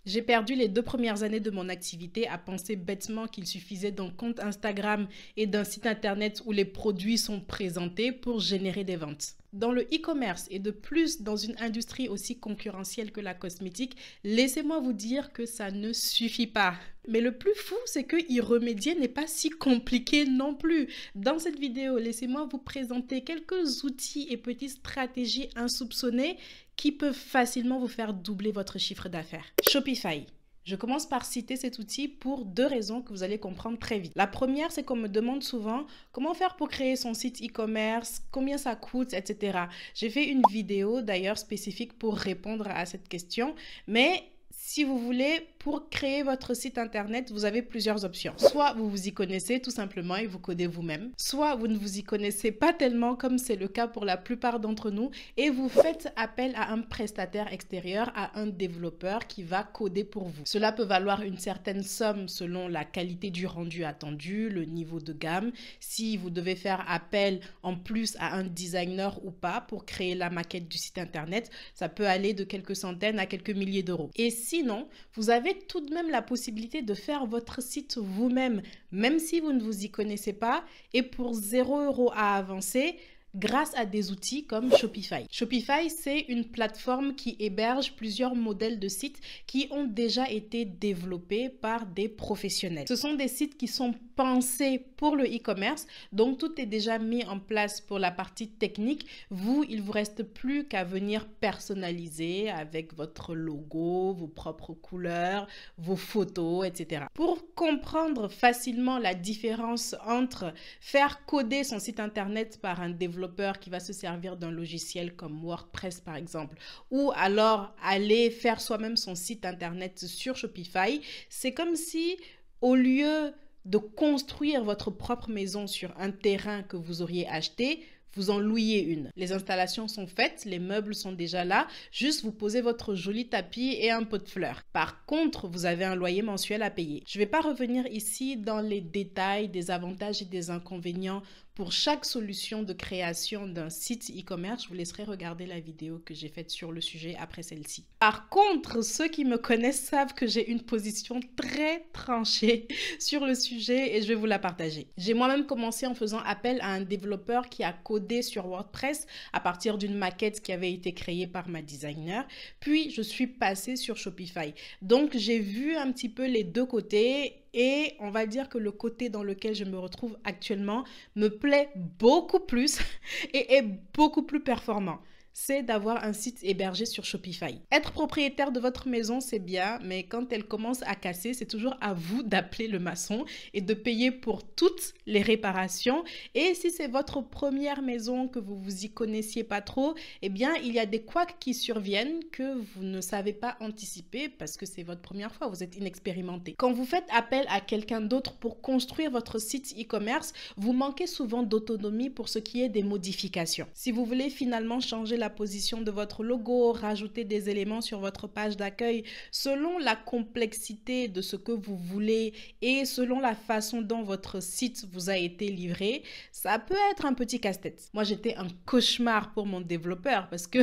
J'ai perdu les 2 premières années de mon activité à penser bêtement qu'il suffisait d'un compte Instagram et d'un site internet où les produits sont présentés pour générer des ventes. Dans le e-commerce et de plus dans une industrie aussi concurrentielle que la cosmétique, laissez-moi vous dire que ça ne suffit pas. Mais le plus fou, c'est que y remédier n'est pas si compliqué non plus. Dans cette vidéo, laissez-moi vous présenter quelques outils et petites stratégies insoupçonnées qui peuvent facilement vous faire doubler votre chiffre d'affaires. Shopify. Je commence par citer cet outil pour 2 raisons que vous allez comprendre très vite. La première, c'est qu'on me demande souvent comment faire pour créer son site e-commerce, combien ça coûte, etc. J'ai fait une vidéo d'ailleurs spécifique pour répondre à cette question, mais si vous voulez, pour créer votre site internet, vous avez plusieurs options. Soit vous vous y connaissez tout simplement et vous codez vous-même, soit vous ne vous y connaissez pas tellement comme c'est le cas pour la plupart d'entre nous et vous faites appel à un prestataire extérieur, à un développeur qui va coder pour vous. Cela peut valoir une certaine somme selon la qualité du rendu attendu, le niveau de gamme, si vous devez faire appel en plus à un designer ou pas pour créer la maquette du site internet, ça peut aller de quelques centaines à quelques milliers d'euros. Et sinon, vous avez tout de même la possibilité de faire votre site vous-même, même si vous ne vous y connaissez pas, et pour 0 € à avancer, grâce à des outils comme Shopify. Shopify, c'est une plateforme qui héberge plusieurs modèles de sites qui ont déjà été développés par des professionnels. Ce sont des sites qui sont pensés pour le e-commerce, donc tout est déjà mis en place pour la partie technique. Vous, il ne vous reste plus qu'à venir personnaliser avec votre logo, vos propres couleurs, vos photos, etc. Pour comprendre facilement la différence entre faire coder son site internet par un développeur qui va se servir d'un logiciel comme WordPress par exemple, ou alors aller faire soi-même son site internet sur Shopify, c'est comme si au lieu de construire votre propre maison sur un terrain que vous auriez acheté, vous en louiez une. Les installations sont faites, les meubles sont déjà là, juste vous posez votre joli tapis et un pot de fleurs. Par contre, vous avez un loyer mensuel à payer. Je ne vais pas revenir ici dans les détails des avantages et des inconvénients pour chaque solution de création d'un site e-commerce. Je vous laisserai regarder la vidéo que j'ai faite sur le sujet après celle-ci. Par contre, ceux qui me connaissent savent que j'ai une position très tranchée sur le sujet et je vais vous la partager. J'ai moi-même commencé en faisant appel à un développeur qui a codé sur WordPress à partir d'une maquette qui avait été créée par ma designer. Puis, je suis passée sur Shopify. Donc, j'ai vu un petit peu les deux côtés. Et on va dire que le côté dans lequel je me retrouve actuellement me plaît beaucoup plus et est beaucoup plus performant. C'est d'avoir un site hébergé sur Shopify. Être propriétaire de votre maison, c'est bien, mais quand elle commence à casser, c'est toujours à vous d'appeler le maçon et de payer pour toutes les réparations. Et si c'est votre première maison, que vous vous y connaissiez pas trop, eh bien, il y a des couacs qui surviennent que vous ne savez pas anticiper parce que c'est votre première fois, vous êtes inexpérimenté. Quand vous faites appel à quelqu'un d'autre pour construire votre site e-commerce, vous manquez souvent d'autonomie pour ce qui est des modifications. Si vous voulez finalement changer la position de votre logo, rajouter des éléments sur votre page d'accueil selon la complexité de ce que vous voulez et selon la façon dont votre site vous a été livré, ça peut être un petit casse-tête. Moi, j'étais un cauchemar pour mon développeur parce que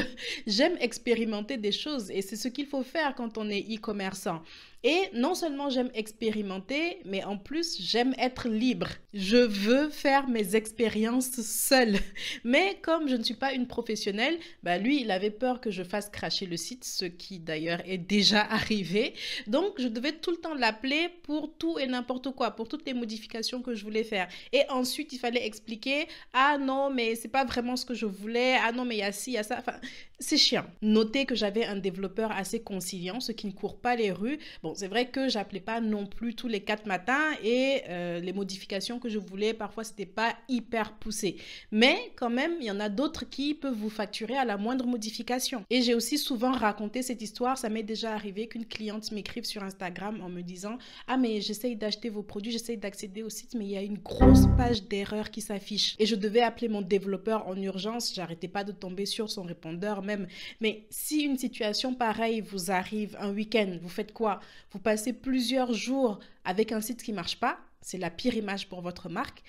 j'aime expérimenter des choses et c'est ce qu'il faut faire quand on est e-commerçant. Et non seulement j'aime expérimenter, mais en plus, j'aime être libre. Je veux faire mes expériences seule. Mais comme je ne suis pas une professionnelle, lui, il avait peur que je fasse cracher le site, ce qui d'ailleurs est déjà arrivé. Donc, je devais tout le temps l'appeler pour tout et n'importe quoi, pour toutes les modifications que je voulais faire. Et ensuite, il fallait expliquer, ah non, mais c'est pas vraiment ce que je voulais, ah non, mais il y a ci, il y a ça. Enfin, c'est chiant. Notez que j'avais un développeur assez conciliant, ce qui ne court pas les rues. Bon, c'est vrai que j'appelais pas non plus tous les 4 matins et les modifications que je voulais, parfois, c'était pas hyper poussé. Mais quand même, il y en a d'autres qui peuvent vous facturer à la moindre modification. Et j'ai aussi souvent raconté cette histoire. Ça m'est déjà arrivé qu'une cliente m'écrive sur Instagram en me disant « Ah, mais j'essaye d'acheter vos produits, j'essaye d'accéder au site, mais il y a une grosse page d'erreur qui s'affiche. » Et je devais appeler mon développeur en urgence. J'arrêtais pas de tomber sur son répondeur même. Mais si une situation pareille vous arrive un week-end, vous faites quoi? Vous passez plusieurs jours avec un site qui marche pas. C'est la pire image pour votre marque.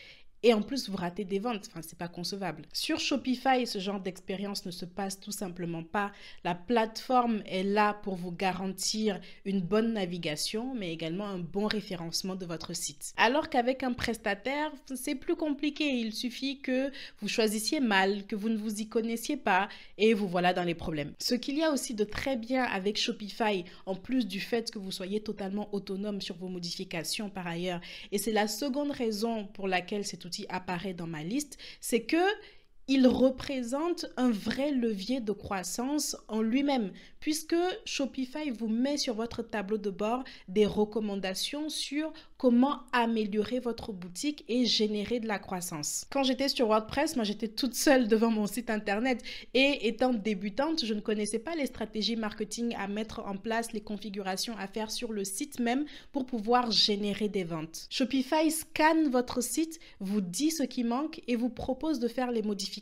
et en plus vous ratez des ventes. Enfin, c'est pas concevable. Sur Shopify, ce genre d'expérience ne se passe tout simplement pas. La plateforme est là pour vous garantir une bonne navigation, mais également un bon référencement de votre site. Alors qu'avec un prestataire, c'est plus compliqué. Il suffit que vous choisissiez mal, que vous ne vous y connaissiez pas et vous voilà dans les problèmes. Ce qu'il y a aussi de très bien avec Shopify, en plus du fait que vous soyez totalement autonome sur vos modifications par ailleurs, et c'est la seconde raison pour laquelle cet outil apparaît dans ma liste, c'est que il représente un vrai levier de croissance en lui-même, puisque Shopify vous met sur votre tableau de bord des recommandations sur comment améliorer votre boutique et générer de la croissance. Quand j'étais sur WordPress, moi j'étais toute seule devant mon site internet et étant débutante, je ne connaissais pas les stratégies marketing à mettre en place, les configurations à faire sur le site même pour pouvoir générer des ventes. Shopify scanne votre site, vous dit ce qui manque et vous propose de faire les modifications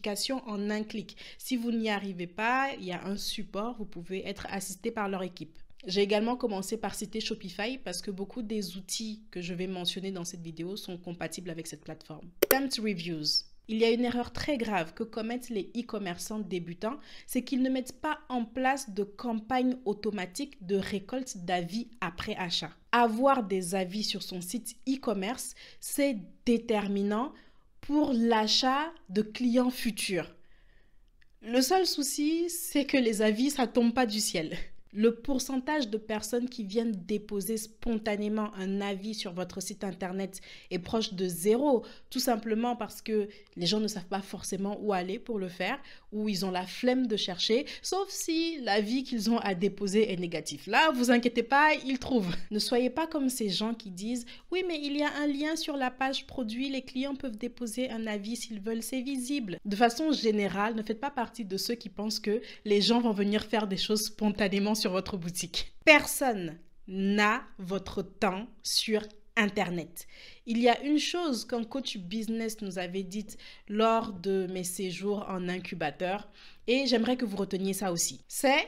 en un clic. Si vous n'y arrivez pas, il y a un support, vous pouvez être assisté par leur équipe. J'ai également commencé par citer Shopify parce que beaucoup des outils que je vais mentionner dans cette vidéo sont compatibles avec cette plateforme. Tempt Reviews. Il y a une erreur très grave que commettent les e-commerçants débutants, c'est qu'ils ne mettent pas en place de campagne automatique de récolte d'avis après achat. Avoir des avis sur son site e-commerce, c'est déterminant pour l'achat de clients futurs. Le seul souci, c'est que les avis, ça tombe pas du ciel. Le pourcentage de personnes qui viennent déposer spontanément un avis sur votre site internet est proche de 0, tout simplement parce que les gens ne savent pas forcément où aller pour le faire, ou ils ont la flemme de chercher, sauf si l'avis qu'ils ont à déposer est négatif. Là, vous inquiétez pas, ils trouvent. Ne soyez pas comme ces gens qui disent « Oui, mais il y a un lien sur la page produit, les clients peuvent déposer un avis s'ils veulent, c'est visible. » De façon générale, ne faites pas partie de ceux qui pensent que les gens vont venir faire des choses spontanément sur votre boutique. Personne n'a votre temps sur Internet. Il y a une chose qu'un coach business nous avait dite lors de mes séjours en incubateur et j'aimerais que vous reteniez ça aussi. C'est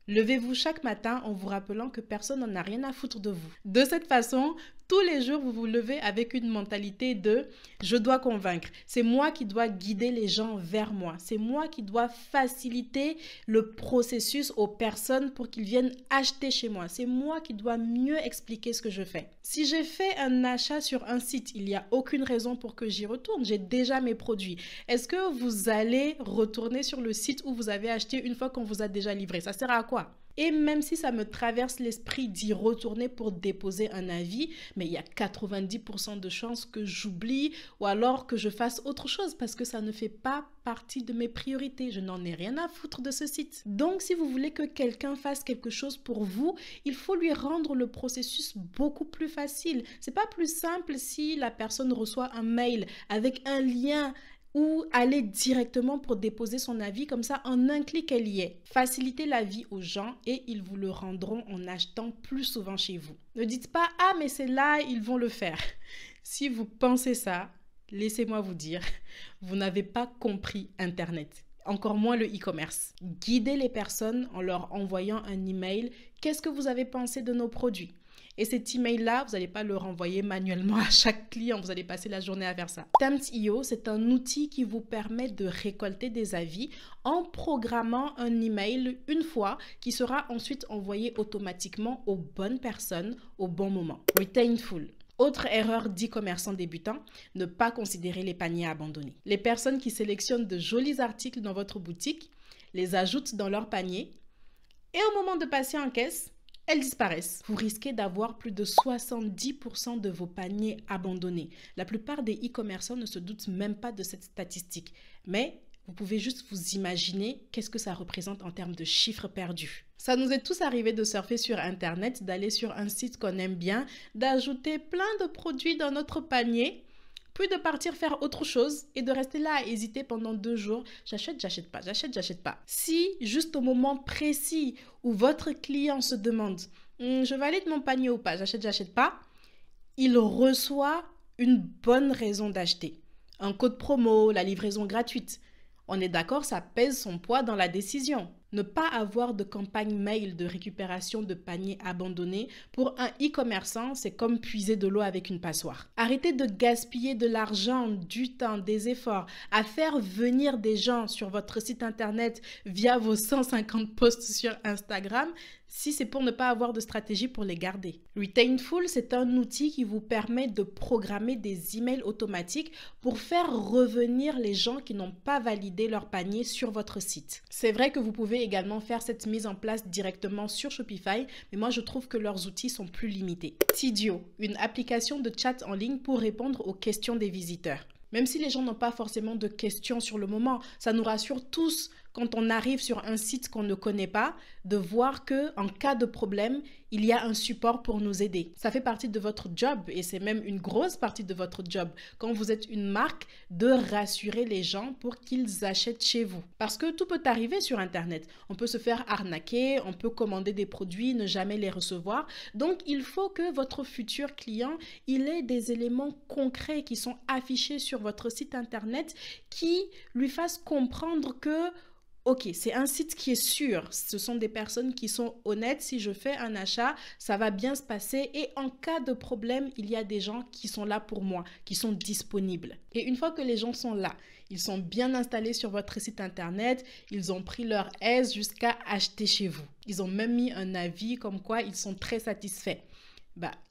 levez-vous chaque matin en vous rappelant que personne n'en a rien à foutre de vous. De cette façon, tous les jours, vous vous levez avec une mentalité de « je dois convaincre ». C'est moi qui dois guider les gens vers moi. C'est moi qui dois faciliter le processus aux personnes pour qu'ils viennent acheter chez moi. C'est moi qui dois mieux expliquer ce que je fais. Si j'ai fait un achat sur un site, il n'y a aucune raison pour que j'y retourne. J'ai déjà mes produits. Est-ce que vous allez retourner sur le site où vous avez acheté une fois qu'on vous a déjà livré? Ça sert à quoi? Et même si ça me traverse l'esprit d'y retourner pour déposer un avis, mais il y a 90% de chances que j'oublie ou alors que je fasse autre chose parce que ça ne fait pas partie de mes priorités. Je n'en ai rien à foutre de ce site. Donc, si vous voulez que quelqu'un fasse quelque chose pour vous, il faut lui rendre le processus beaucoup plus facile. C'est pas plus simple si la personne reçoit un mail avec un lien ou aller directement pour déposer son avis, comme ça en un clic elle y est. Facilitez la vie aux gens et ils vous le rendront en achetant plus souvent chez vous. Ne dites pas « Ah mais c'est là, ils vont le faire ». Si vous pensez ça, laissez-moi vous dire, vous n'avez pas compris Internet. Encore moins le e-commerce. Guidez les personnes en leur envoyant un email. Qu'est-ce que vous avez pensé de nos produits? Et cet email-là, vous n'allez pas le renvoyer manuellement à chaque client. Vous allez passer la journée à faire ça. Tempt.io, c'est un outil qui vous permet de récolter des avis en programmant un email une fois qui sera ensuite envoyé automatiquement aux bonnes personnes au bon moment. Retainful. Autre erreur d'e-commerçant débutant, ne pas considérer les paniers abandonnés. Les personnes qui sélectionnent de jolis articles dans votre boutique, les ajoutent dans leur panier et au moment de passer en caisse, elles disparaissent. Vous risquez d'avoir plus de 70% de vos paniers abandonnés. La plupart des e-commerçants ne se doutent même pas de cette statistique. Mais vous pouvez juste vous imaginer qu'est-ce que ça représente en termes de chiffres perdus. Ça nous est tous arrivé de surfer sur Internet, d'aller sur un site qu'on aime bien, d'ajouter plein de produits dans notre panier, puis de partir faire autre chose et de rester là à hésiter pendant 2 jours. J'achète, j'achète pas, j'achète, j'achète pas. Si, juste au moment précis où votre client se demande « je valide mon panier ou pas, j'achète, j'achète pas », il reçoit une bonne raison d'acheter. Un code promo, la livraison gratuite. On est d'accord, ça pèse son poids dans la décision. Ne pas avoir de campagne mail de récupération de paniers abandonnés pour un e-commerçant, c'est comme puiser de l'eau avec une passoire. Arrêtez de gaspiller de l'argent, du temps, des efforts à faire venir des gens sur votre site internet via vos 150 posts sur Instagram si c'est pour ne pas avoir de stratégie pour les garder. Retainful, c'est un outil qui vous permet de programmer des emails automatiques pour faire revenir les gens qui n'ont pas validé leur panier sur votre site. C'est vrai que vous pouvez également faire cette mise en place directement sur Shopify, mais moi je trouve que leurs outils sont plus limités. Tidio, une application de chat en ligne pour répondre aux questions des visiteurs. Même si les gens n'ont pas forcément de questions sur le moment, ça nous rassure tous quand on arrive sur un site qu'on ne connaît pas, de voir que en cas de problème, il y a un support pour nous aider. Ça fait partie de votre job et c'est même une grosse partie de votre job quand vous êtes une marque de rassurer les gens pour qu'ils achètent chez vous. Parce que tout peut arriver sur Internet. On peut se faire arnaquer, on peut commander des produits, ne jamais les recevoir. Donc, il faut que votre futur client, il ait des éléments concrets qui sont affichés sur votre site Internet qui lui fassent comprendre que ok, c'est un site qui est sûr. Ce sont des personnes qui sont honnêtes. Si je fais un achat, ça va bien se passer. Et en cas de problème, il y a des gens qui sont là pour moi, qui sont disponibles. Et une fois que les gens sont là, ils sont bien installés sur votre site internet, ils ont pris leur aise jusqu'à acheter chez vous. Ils ont même mis un avis comme quoi ils sont très satisfaits.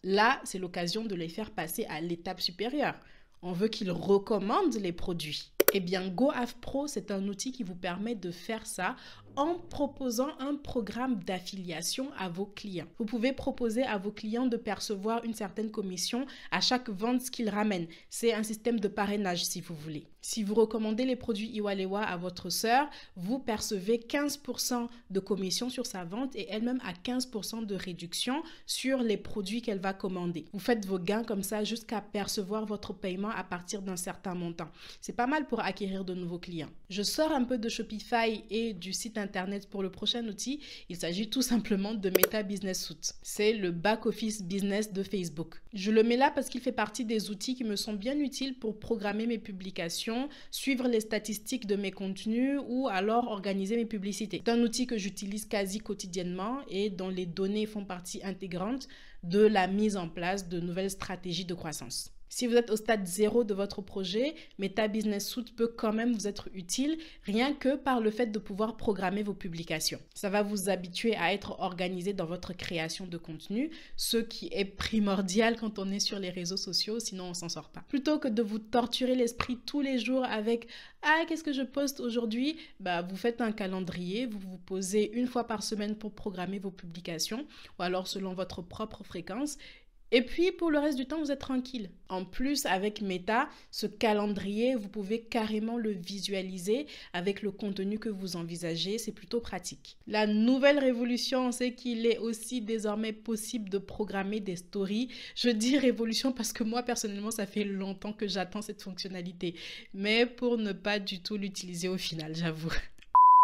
Là, c'est l'occasion de les faire passer à l'étape supérieure. On veut qu'ils recommandent les produits. Eh bien, GoAvPro, c'est un outil qui vous permet de faire ça en proposant un programme d'affiliation à vos clients. Vous pouvez proposer à vos clients de percevoir une certaine commission à chaque vente qu'ils ramènent. C'est un système de parrainage si vous voulez. Si vous recommandez les produits Iwalewa à votre sœur, vous percevez 15% de commission sur sa vente et elle-même à 15% de réduction sur les produits qu'elle va commander. Vous faites vos gains comme ça jusqu'à percevoir votre paiement à partir d'un certain montant. C'est pas mal pour acquérir de nouveaux clients. Je sors un peu de Shopify et du site internet pour le prochain outil. Il s'agit tout simplement de Meta Business Suite. C'est le back-office business de Facebook. Je le mets là parce qu'il fait partie des outils qui me sont bien utiles pour programmer mes publications, suivre les statistiques de mes contenus ou alors organiser mes publicités. C'est un outil que j'utilise quasi quotidiennement et dont les données font partie intégrante de la mise en place de nouvelles stratégies de croissance. Si vous êtes au stade 0 de votre projet, Meta Business Suite peut quand même vous être utile rien que par le fait de pouvoir programmer vos publications. Ça va vous habituer à être organisé dans votre création de contenu, ce qui est primordial quand on est sur les réseaux sociaux, sinon on s'en sort pas. Plutôt que de vous torturer l'esprit tous les jours avec « Ah, qu'est-ce que je poste aujourd'hui ?» Vous faites un calendrier, vous vous posez une fois par semaine pour programmer vos publications ou alors selon votre propre fréquence. Et puis, pour le reste du temps, vous êtes tranquille. En plus, avec Meta, ce calendrier, vous pouvez carrément le visualiser avec le contenu que vous envisagez. C'est plutôt pratique. La nouvelle révolution, c'est qu'il est aussi désormais possible de programmer des stories. Je dis révolution parce que moi, personnellement, ça fait longtemps que j'attends cette fonctionnalité. Mais pour ne pas du tout l'utiliser au final, j'avoue.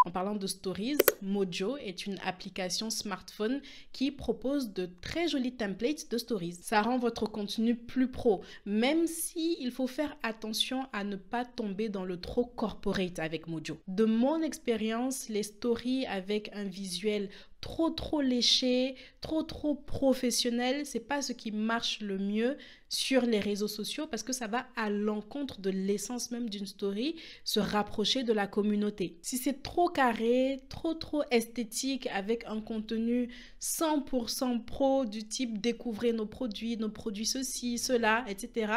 En parlant de stories, Mojo est une application smartphone qui propose de très jolis templates de stories. Ça rend votre contenu plus pro, même si il faut faire attention à ne pas tomber dans le trop corporate avec Mojo. De mon expérience, les stories avec un visuel trop léché, trop professionnel, c'est pas ce qui marche le mieux sur les réseaux sociaux parce que ça va à l'encontre de l'essence même d'une story, se rapprocher de la communauté. Si c'est trop carré, trop esthétique avec un contenu 100% pro du type découvrez nos produits ceci, cela, etc.,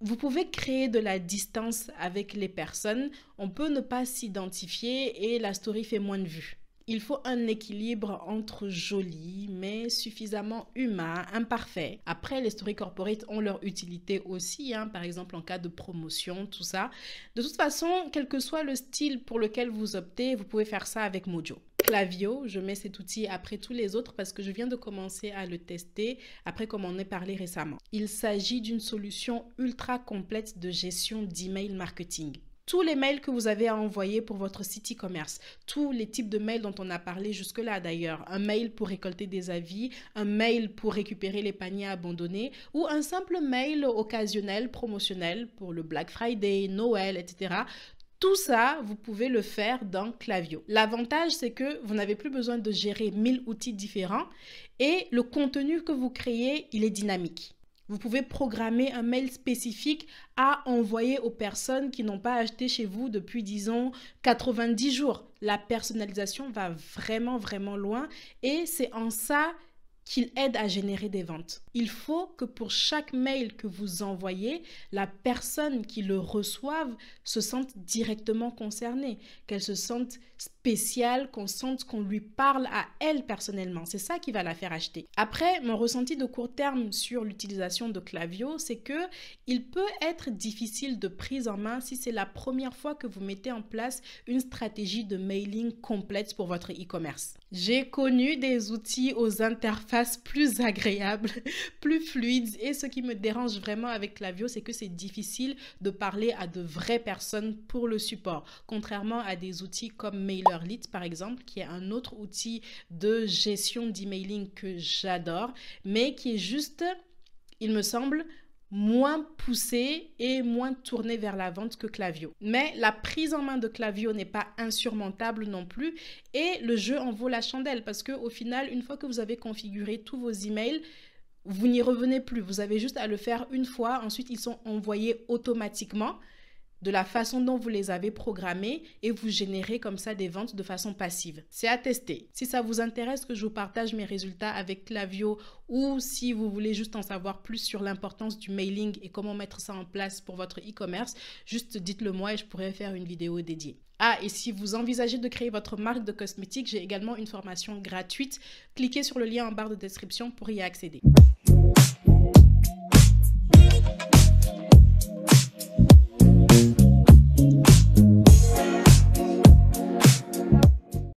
vous pouvez créer de la distance avec les personnes. On peut ne pas s'identifier et la story fait moins de vues. Il faut un équilibre entre joli, mais suffisamment humain, imparfait. Après, les stories corporate ont leur utilité aussi, par exemple en cas de promotion, tout ça. De toute façon, quel que soit le style pour lequel vous optez, vous pouvez faire ça avec Mojo. Klaviyo, je mets cet outil après tous les autres parce que je viens de commencer à le tester après comme on en a parlé récemment. Il s'agit d'une solution ultra complète de gestion d'email marketing. Tous les mails que vous avez à envoyer pour votre site e-commerce, tous les types de mails dont on a parlé jusque-là d'ailleurs, un mail pour récolter des avis, un mail pour récupérer les paniers abandonnés ou un simple mail occasionnel, promotionnel pour le Black Friday, Noël, etc. Tout ça, vous pouvez le faire dans Klaviyo. L'avantage, c'est que vous n'avez plus besoin de gérer 1000 outils différents et le contenu que vous créez, il est dynamique. Vous pouvez programmer un mail spécifique à envoyer aux personnes qui n'ont pas acheté chez vous depuis, disons, 90 jours. La personnalisation va vraiment, vraiment loin et c'est en ça qu'il aide à générer des ventes. Il faut que pour chaque mail que vous envoyez, la personne qui le reçoive se sente directement concernée, qu'elle se sente spéciale, qu'on sente qu'on lui parle à elle personnellement. C'est ça qui va la faire acheter. Après, mon ressenti de court terme sur l'utilisation de Klaviyo, c'est que il peut être difficile de prise en main si c'est la première fois que vous mettez en place une stratégie de mailing complète pour votre e-commerce. J'ai connu des outils aux interfaces plus agréables, plus fluides et ce qui me dérange vraiment avec Klaviyo, c'est que c'est difficile de parler à de vraies personnes pour le support. Contrairement à des outils comme MailerLite par exemple, qui est un autre outil de gestion d'emailing que j'adore, mais qui est juste, il me semble, moins poussé et moins tourné vers la vente que Klaviyo. Mais la prise en main de Klaviyo n'est pas insurmontable non plus et le jeu en vaut la chandelle parce qu'au final, une fois que vous avez configuré tous vos emails, vous n'y revenez plus. Vous avez juste à le faire une fois. Ensuite, ils sont envoyés automatiquement de la façon dont vous les avez programmés et vous générez comme ça des ventes de façon passive. C'est à tester. Si ça vous intéresse que je vous partage mes résultats avec Klaviyo ou si vous voulez juste en savoir plus sur l'importance du mailing et comment mettre ça en place pour votre e-commerce, juste dites-le moi et je pourrais faire une vidéo dédiée. Ah, et si vous envisagez de créer votre marque de cosmétiques, j'ai également une formation gratuite. Cliquez sur le lien en barre de description pour y accéder.